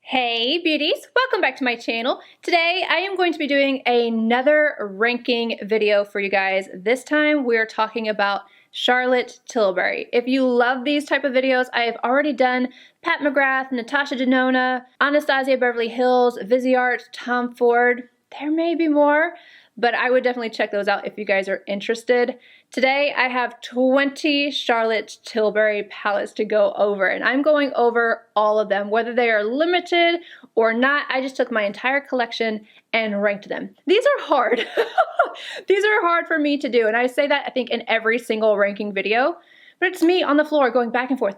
Hey beauties, welcome back to my channel. Today I am going to be doing another ranking video for you guys. This time we are talking about Charlotte Tilbury. If you love these type of videos, I have already done Pat McGrath, Natasha Denona, Anastasia Beverly Hills, Viseart, Tom Ford. There may be more, but I would definitely check those out if you guys are interested. Today I have 20 Charlotte Tilbury palettes to go over, and I'm going over all of them, whether they are limited or not. I just took my entire collection and ranked them. These are hard. These are hard for me to do, and I say that I think in every single ranking video. But it's me on the floor going back and forth,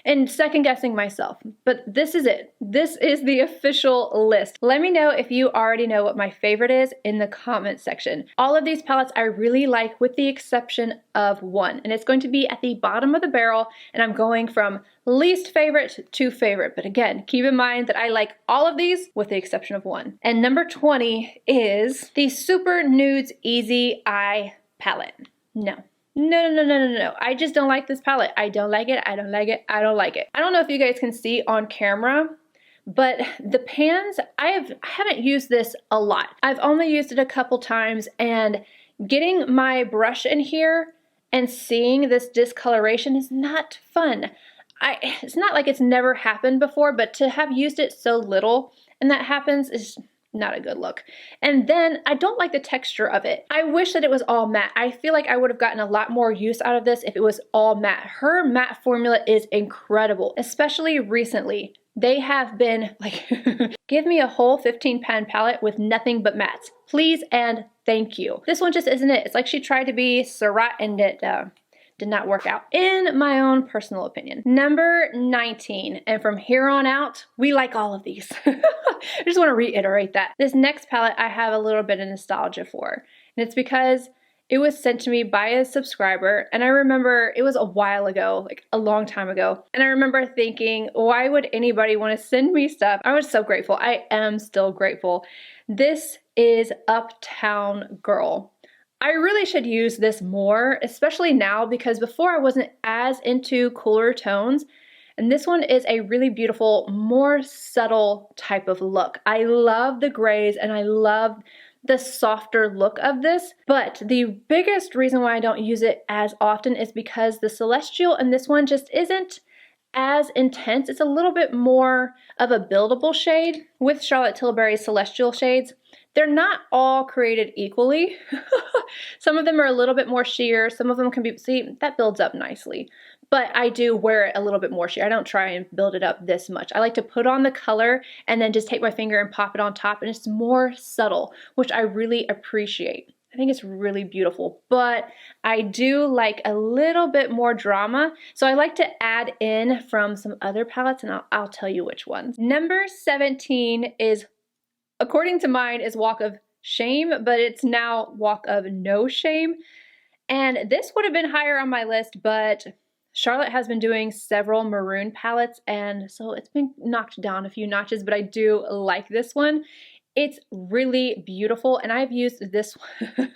and second guessing myself. But this is it. This is the official list. Let me know if you already know what my favorite is in the comment section. All of these palettes I really like with the exception of one. And it's going to be at the bottom of the barrel, and I'm going from least favorite to favorite. But again, keep in mind that I like all of these with the exception of one. And number 20 is the Super Nudes Easy Eye palette. No. No. I just don't like this palette. I don't like it. I don't like it. I don't like it. I don't know if you guys can see on camera, but the pans, I haven't used this a lot. I've only used it a couple times, and getting my brush in here and seeing this discoloration is not fun. It's not like it's never happened before, but to have used it so little and that happens is not a good look. And then I don't like the texture of it. I wish that it was all matte. I feel like I would have gotten a lot more use out of this if it was all matte. Her matte formula is incredible, especially recently. They have been like, give me a whole 15 pan palette with nothing but mattes. Please and thank you. This one just isn't it. It's like she tried to be Surratt and it did not work out, in my own personal opinion. Number 19, and from here on out, we like all of these. I just want to reiterate that. This next palette I have a little bit of nostalgia for, and it's because it was sent to me by a subscriber, and I remember it was a while ago, like a long time ago, and I remember thinking, why would anybody want to send me stuff? I was so grateful. I am still grateful. This is Uptown Girl. I really should use this more, especially now, because before I wasn't as into cooler tones, and this one is a really beautiful, more subtle type of look. I love the grays and I love the softer look of this, but the biggest reason why I don't use it as often is because the Celestial and this one just isn't as intense. It's a little bit more of a buildable shade. With Charlotte Tilbury's Celestial shades, they're not all created equally. Some of them are a little bit more sheer, some of them can be, see, that builds up nicely. But I do wear it a little bit more sheer. I don't try and build it up this much. I like to put on the color and then just take my finger and pop it on top, and it's more subtle, which I really appreciate. I think it's really beautiful, but I do like a little bit more drama, so I like to add in from some other palettes, and I'll tell you which ones. Number 17 is, according to mine, is Walk of Shame, but it's now Walk of No Shame. And this would have been higher on my list, but Charlotte has been doing several maroon palettes, and so it's been knocked down a few notches, but I do like this one. It's really beautiful, and I've used this one.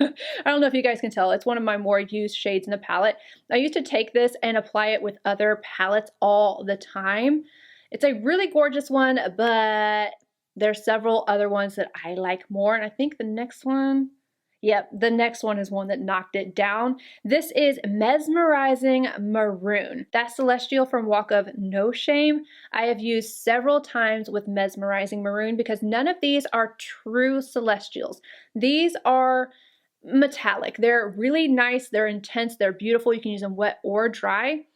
I don't know if you guys can tell, it's one of my more used shades in the palette. I used to take this and apply it with other palettes all the time. It's a really gorgeous one, but there's several other ones that I like more, and I think the next one, yep, the next one is one that knocked it down. This is Mesmerizing Maroon. That's Celestial from Walk of No Shame. I have used several times with Mesmerizing Maroon because none of these are true Celestials. These are metallic. They're really nice, they're intense, they're beautiful. You can use them wet or dry,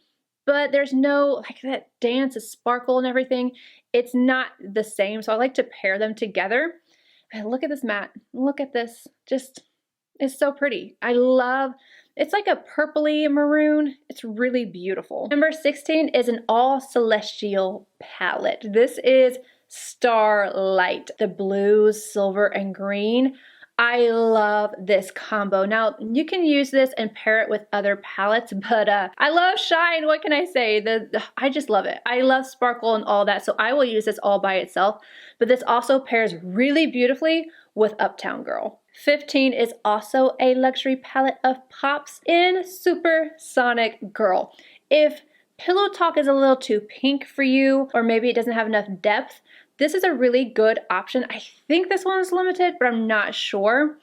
but there's no, like, that dance, a sparkle and everything. It's not the same, so I like to pair them together. And look at this matte. Look at this. Just, it's so pretty. I love, it's like a purpley maroon. It's really beautiful. Number 16 is an all Celestial palette. This is Starlight, the blues, silver, and green. I love this combo. Now, you can use this and pair it with other palettes, but I love shine. What can I say? I just love it. I love sparkle and all that, so I will use this all by itself, but this also pairs really beautifully with Uptown Girl. 15 is also a luxury palette of pops in Supersonic Girl. If Pillow Talk is a little too pink for you, or maybe it doesn't have enough depth, This is a really good option. I think this one is limited, but I'm not sure.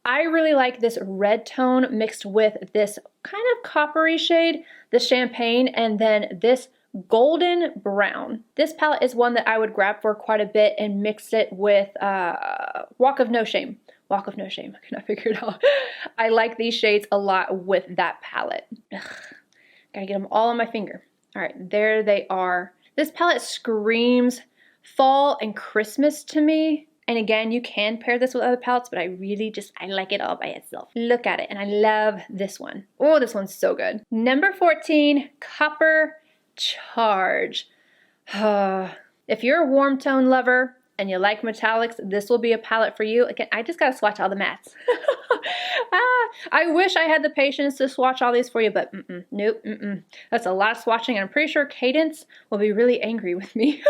I really like this red tone mixed with this kind of coppery shade, the champagne, and then this golden brown. This palette is one that I would grab for quite a bit and mix it with Walk of No Shame. Walk of No Shame, I cannot figure it out. I like these shades a lot with that palette. Ugh, gotta get them all on my finger. All right, there they are. This palette screams fall and Christmas to me. And again, you can pair this with other palettes, but I like it all by itself. Look at it, and I love this one. Oh, this one's so good. Number 14, Copper Charge. If you're a warm tone lover and you like metallics, this will be a palette for you. Again, I just gotta swatch all the mattes. I wish I had the patience to swatch all these for you, but nope, that's a lot of swatching, and I'm pretty sure Cadence will be really angry with me.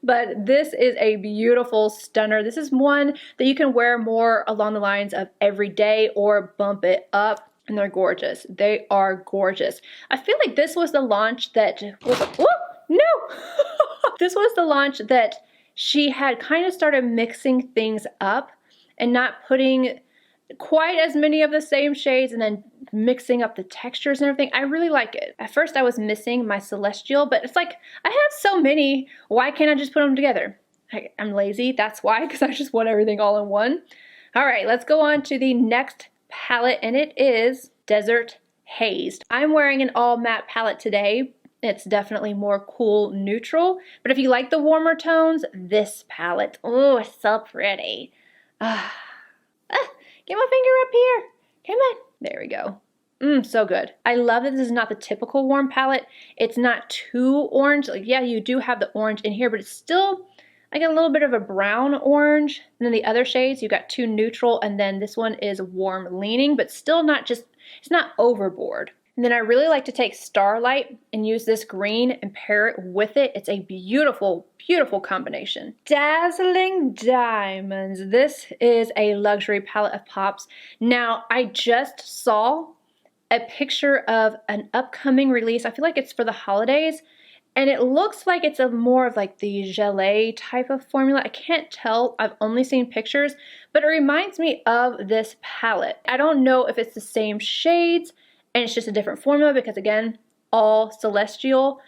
But this is a beautiful stunner. This is one that you can wear more along the lines of everyday or bump it up, and they're gorgeous. They are gorgeous. I feel like this was the launch that was, whoop, no! This was the launch that she had kind of started mixing things up and not putting quite as many of the same shades and then mixing up the textures and everything. I really like it. At first I was missing my Celestial, but it's like, I have so many, why can't I just put them together? I'm lazy, that's why, because I just want everything all in one. All right, let's go on to the next palette, and it is Desert Haze. I'm wearing an all matte palette today. It's definitely more cool neutral, but if you like the warmer tones, this palette, oh, it's so pretty. Get my finger up here. Come on. There we go. So good. I love that this is not the typical warm palette. It's not too orange. Like, yeah, you do have the orange in here, but it's still, I got a little bit of a brown orange. And then the other shades, you got two neutral, and then this one is warm leaning, but still not just, it's not overboard. And then I really like to take Starlight and use this green and pair it with it. It's a beautiful, beautiful combination. Dazzling Diamonds. This is a luxury palette of pops. Now, I just saw a picture of an upcoming release. I feel like it's for the holidays. And it looks like it's a more of like the gelée type of formula. I can't tell. I've only seen pictures. But it reminds me of this palette. I don't know if it's the same shades and it's just a different formula because, again, all Celestial,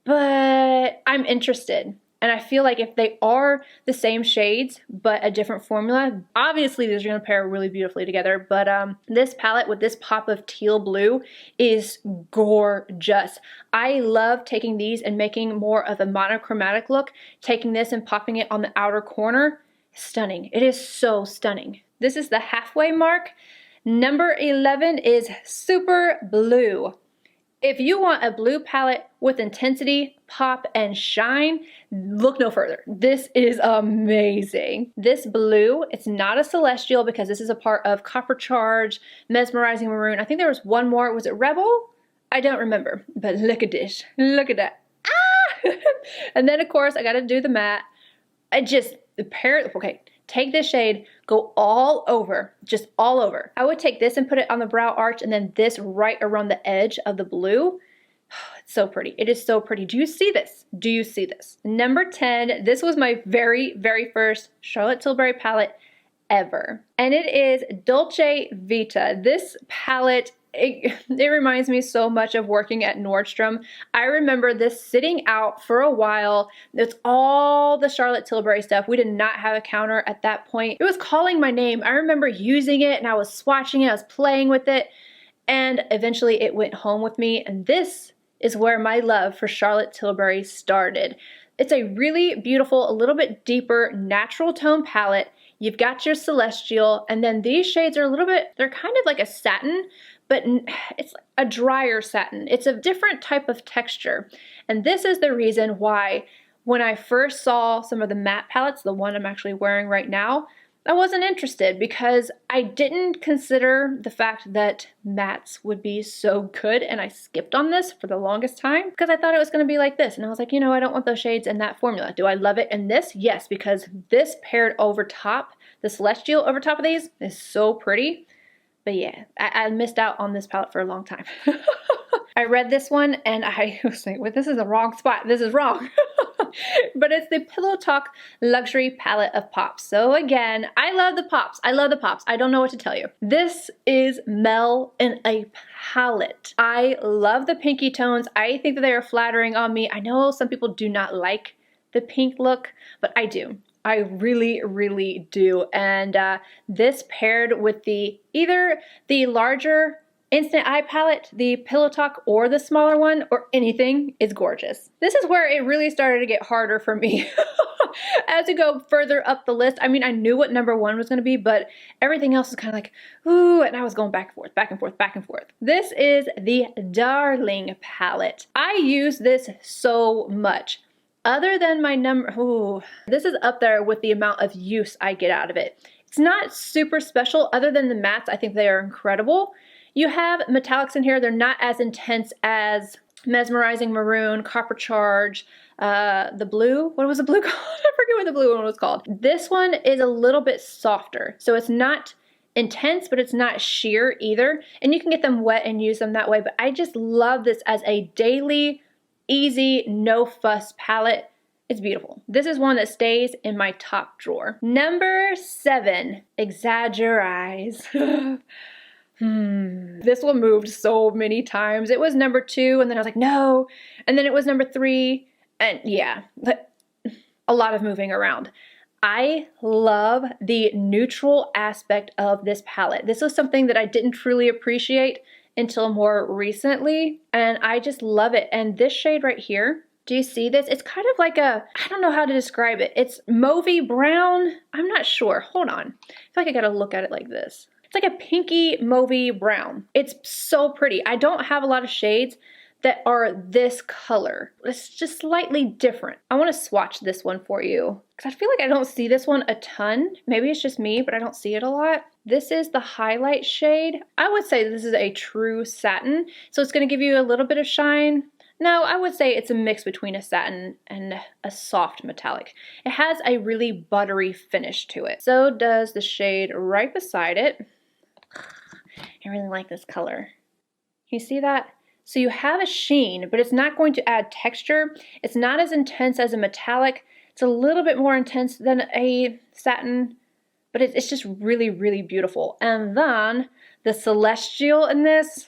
but I'm interested. And I feel like if they are the same shades but a different formula, obviously these are going to pair really beautifully together. But this palette with this pop of teal blue is gorgeous. I love taking these and making more of a monochromatic look. Taking this and popping it on the outer corner, stunning. It is so stunning. This is the halfway mark. Number 11 is Super Blue. If you want a blue palette with intensity, pop, and shine, look no further. This is amazing. This blue, it's not a Celestial because this is a part of Copper Charge, Mesmerizing Maroon. I think there was one more. Was it Rebel? I don't remember. But look at this. Look at that. Ah! And then, of course, I got to do the matte. I just, okay. Take this shade, go all over, just all over. I would take this and put it on the brow arch and then this right around the edge of the blue. It's so pretty. It is so pretty. Do you see this? Do you see this? Number 10, this was my very, very first Charlotte Tilbury palette ever. And it is Dolce Vita. This palette, it reminds me so much of working at Nordstrom. I remember this sitting out for a while. It's all the Charlotte Tilbury stuff. We did not have a counter at that point. It was calling my name. I remember using it and I was swatching it, I was playing with it, and eventually it went home with me. And this is where my love for Charlotte Tilbury started. It's a really beautiful, a little bit deeper natural tone palette. You've got your Celestial, and then these shades are a little bit, they're kind of like a satin, but it's a drier satin. It's a different type of texture. And this is the reason why when I first saw some of the matte palettes, the one I'm actually wearing right now, I wasn't interested because I didn't consider the fact that mattes would be so good, and I skipped on this for the longest time because I thought it was going to be like this, and I was like, you know, I don't want those shades in that formula. Do I love it in this? Yes, because this paired over top, the Celestial over top of these is so pretty. But yeah, I missed out on this palette for a long time. I read this one and I was like, well, this is the wrong spot. This is wrong. But it's the Pillow Talk Luxury Palette of Pops. So again, I love the pops. I love the pops. I don't know what to tell you. This is Mel in a palette. I love the pinky tones. I think that they are flattering on me. I know some people do not like the pink look, but I do. I really, really do. And this paired with either the larger Instant Eye palette, the Pillow Talk, or the smaller one, or anything, is gorgeous. This is where it really started to get harder for me. As we go further up the list, I mean, I knew what number 1 was going to be, but everything else was kind of like, ooh, and I was going back and forth, back and forth, back and forth. This is the Darling palette. I use this so much. Other than my this is up there with the amount of use I get out of it. It's not super special other than the mattes. I think they are incredible. You have metallics in here. They're not as intense as Mesmerizing Maroon, Copper Charge, the blue. What was the blue called? I forget what the blue one was called. This one is a little bit softer. So it's not intense, but it's not sheer either. And you can get them wet and use them that way. But I just love this as a daily, easy, no fuss palette. It's beautiful. This is one that stays in my top drawer. Number 7, Exaggerize. This one moved so many times. It was number 2, and then I was like, no. And then it was number 3, and yeah, a lot of moving around. I love the neutral aspect of this palette. This was something that I didn't truly appreciate until more recently, and I just love it. And this shade right here, do you see this? It's kind of like I don't know how to describe it. It's mauvey brown. I'm not sure. Hold on. I feel like I gotta look at it like this. It's like a pinky mauvey brown. It's so pretty. I don't have a lot of shades that are this color. It's just slightly different. I want to swatch this one for you because I feel like I don't see this one a ton. Maybe it's just me, but I don't see it a lot. This is the highlight shade. I would say this is a true satin, so it's going to give you a little bit of shine. No, I would say it's a mix between a satin and a soft metallic. It has a really buttery finish to it. So does the shade right beside it. I really like this color. Can you see that? So you have a sheen, but it's not going to add texture. It's not as intense as a metallic. It's a little bit more intense than a satin, but it's just really, really beautiful. And then the celestial in this,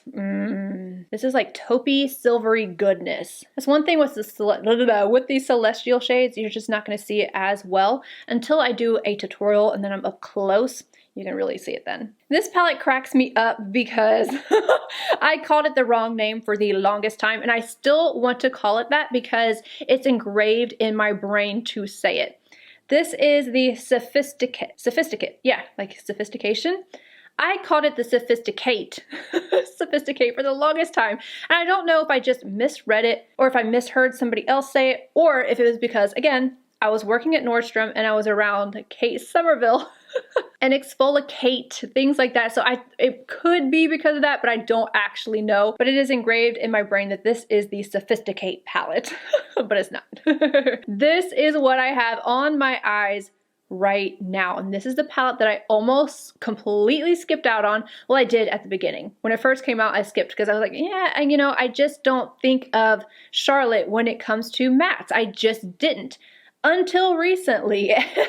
this is like taupey, silvery goodness. That's one thing with the celestial shades, you're just not gonna see it as well until I do a tutorial and then I'm up close. You can really see it then. This palette cracks me up because I called it the wrong name for the longest time, and I still want to call it that because it's engraved in my brain to say it. This is the Sophisticate, yeah, like sophistication. I called it the Sophisticate, Sophisticate for the longest time. And I don't know if I just misread it or if I misheard somebody else say it, or if it was because, again, I was working at Nordstrom and I was around Kate Somerville and Exfoliate, things like that. So it could be because of that, but I don't actually know. But it is engraved in my brain that this is the Sophisticate palette, but it's not. This is what I have on my eyes right now. And this is the palette that I almost completely skipped out on. Well, I did at the beginning. When it first came out, I skipped because I was like, yeah, and you know, I just don't think of Charlotte when it comes to mattes. I just didn't. Until recently, and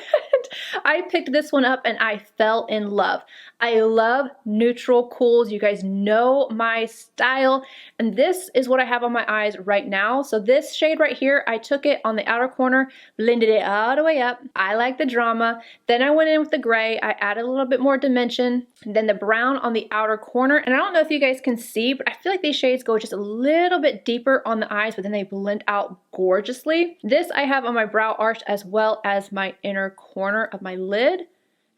I picked this one up and I fell in love. I love neutral cools. You guys know my style, and this is what I have on my eyes right now. So this shade right here, I took it on the outer corner, blended it all the way up. I like the drama. Then I went in with the gray. I added a little bit more dimension. Then the brown on the outer corner, and I don't know if you guys can see, but I feel like these shades go just a little bit deeper on the eyes, but then they blend out gorgeously. This I have on my brow arch as well as my inner corner of my lid.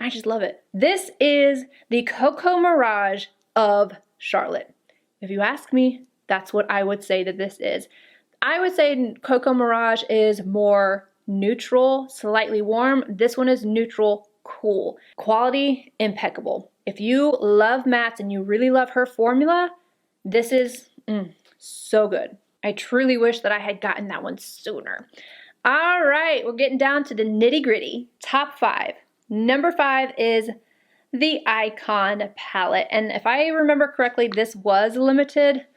I just love it. This is the Coco Mirage of Charlotte. If you ask me, that's what I would say that this is. I would say Coco Mirage is more neutral, slightly warm. This one is neutral, cool. Quality, impeccable. If you love mattes and you really love her formula, this is so good. I truly wish that I had gotten that one sooner. All right, we're getting down to the nitty gritty. Top 5. Number 5 is the Icon palette. And if I remember correctly, this was limited.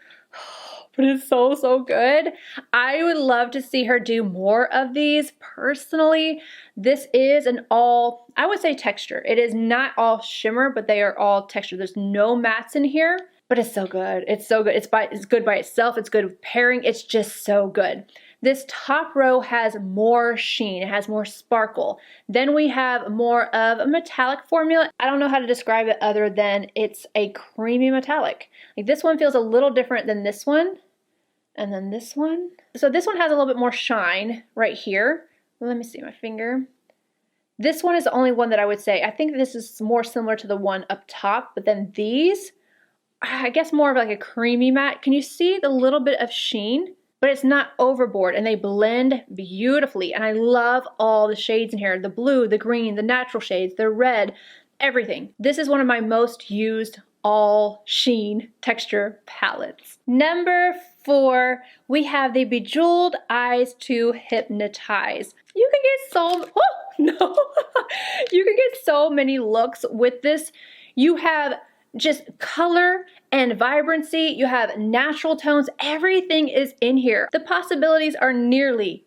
but it's so, so good. I would love to see her do more of these. Personally, this is an all, I would say texture. It is not all shimmer, but they are all texture. There's no mattes in here, but it's so good. It's so good. It's good by itself. It's good with pairing. It's just so good. This top row has more sheen, it has more sparkle. Then we have more of a metallic formula. I don't know how to describe it other than it's a creamy metallic. Like this one feels a little different than this one. And then this one. So this one has a little bit more shine right here. Let me see my finger. This one is the only one that I would say, I think this is more similar to the one up top, but then these, I guess more of like a creamy matte. Can you see the little bit of sheen? But it's not overboard and they blend beautifully. And I love all the shades in here. The blue, the green, the natural shades, the red, everything. This is one of my most used all sheen texture palettes. Number 4, we have the Bejeweled Eyes to Hypnotize. You can get so, oh, no. You can get so many looks with this. You have just color and vibrancy, you have natural tones, everything is in here. The possibilities are nearly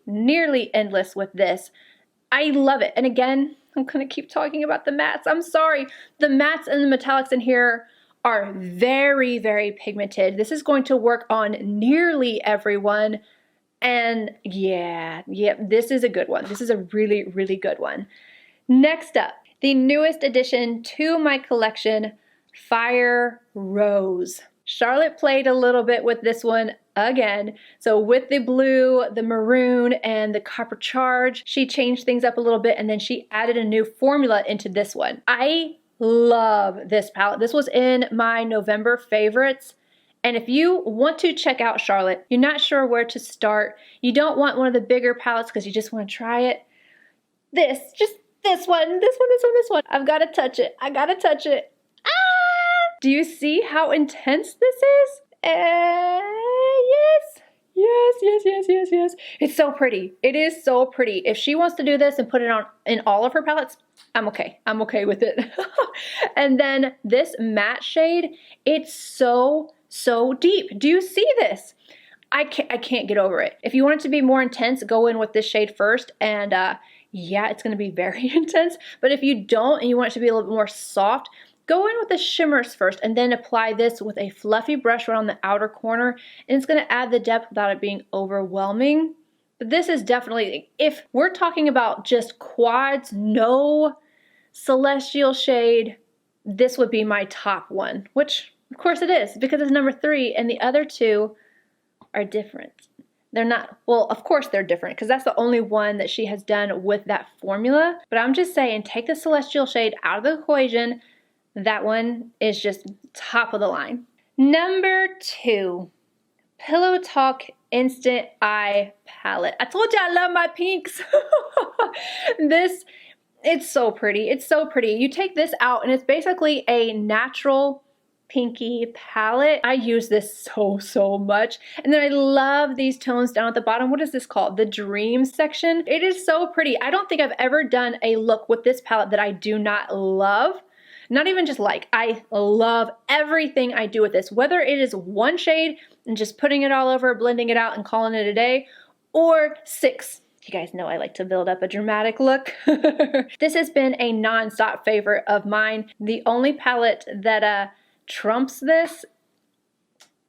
endless with this. I love it. And again, I'm gonna keep talking about the mattes. I'm sorry. The mattes and the metallics in here are very, very pigmented. This is going to work on nearly everyone. And yeah, this is a good one. This is a really, really good one. Next up, the newest addition to my collection, Fire Rose. Charlotte played a little bit with this one again. So with the blue, the maroon, and the copper charge, she changed things up a little bit and then she added a new formula into this one. I love this palette. This was in my November favorites. And if you want to check out Charlotte, you're not sure where to start, you don't want one of the bigger palettes because you just want to try it, this one. I've got to touch it. I got to touch it. Do you see how intense this is? Yes. It's so pretty. It is so pretty. If she wants to do this and put it on in all of her palettes, I'm okay. I'm okay with it. And then this matte shade, it's so deep. Do you see this? I can't get over it. If you want it to be more intense, go in with this shade first and yeah, it's gonna be very intense. But if you don't and you want it to be a little bit more soft, go in with the shimmers first and then apply this with a fluffy brush around the outer corner and it's going to add the depth without it being overwhelming. But this is definitely, if we're talking about just quads, no celestial shade, this would be my top one, which of course it is because it's number 3 and the other 2 are different. They're not, well, of course they're different because that's the only one that she has done with that formula. But I'm just saying, take the celestial shade out of the equation. That one is just top of the line. Number 2, Pillow Talk Instant Eye Palette. I told you I love my pinks. This, it's so pretty. It's so pretty. You take this out and it's basically a natural pinky palette. I use this so much. And then I love these tones down at the bottom. What is this called? The Dream section. It is so pretty. I don't think I've ever done a look with this palette that I do not love. Not even just like, I love everything I do with this, whether it is one shade and just putting it all over, blending it out and calling it a day, or 6. You guys know I like to build up a dramatic look. This has been a non-stop favorite of mine. The only palette that trumps this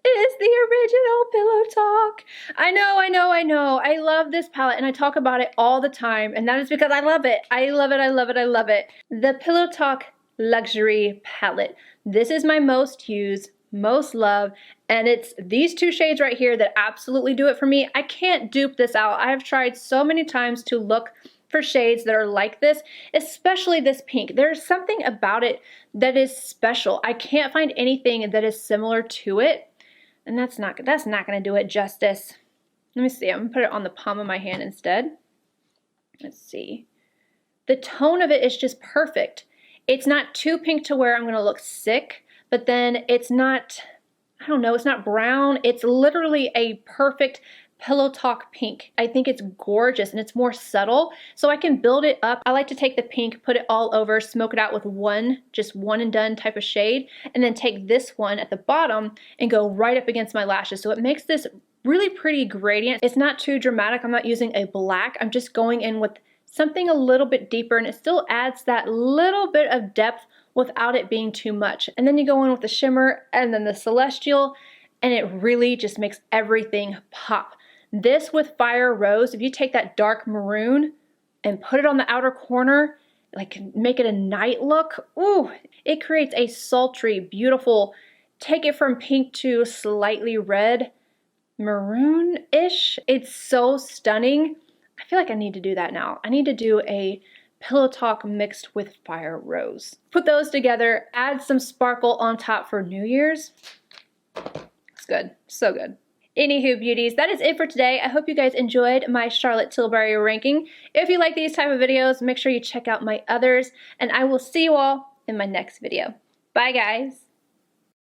is the original Pillow Talk. I know. I love this palette and I talk about it all the time and that is because I love it. I love it. The Pillow Talk Luxury Palette. This is my most used, most loved, and it's these 2 shades right here that absolutely do it for me. I can't dupe this out. I have tried so many times to look for shades that are like this, especially this pink. There's something about it that is special. I can't find anything that is similar to it, and that's not gonna do it justice. Let me see, I'm gonna put it on the palm of my hand instead. Let's see. The tone of it is just perfect. It's not too pink to where I'm gonna look sick, but then it's not, I don't know, it's not brown. It's literally a perfect Pillow Talk Pink. I think it's gorgeous and it's more subtle, so I can build it up. I like to take the pink, put it all over, smoke it out with just one and done type of shade, and then take this one at the bottom and go right up against my lashes. So it makes this really pretty gradient. It's not too dramatic. I'm not using a black. I'm just going in with something a little bit deeper, and it still adds that little bit of depth without it being too much. And then you go in with the shimmer and then the Celestial, and it really just makes everything pop. This with Fire Rose, if you take that dark maroon and put it on the outer corner, like make it a night look, ooh, it creates a sultry, beautiful, take it from pink to slightly red, maroon-ish. It's so stunning. I feel like I need to do that now. I need to do a Pillow Talk mixed with Fire Rose. Put those together, add some sparkle on top for New Year's. It's good, so good. Anywho, beauties, that is it for today. I hope you guys enjoyed my Charlotte Tilbury ranking. If you like these type of videos, make sure you check out my others, and I will see you all in my next video. Bye, guys.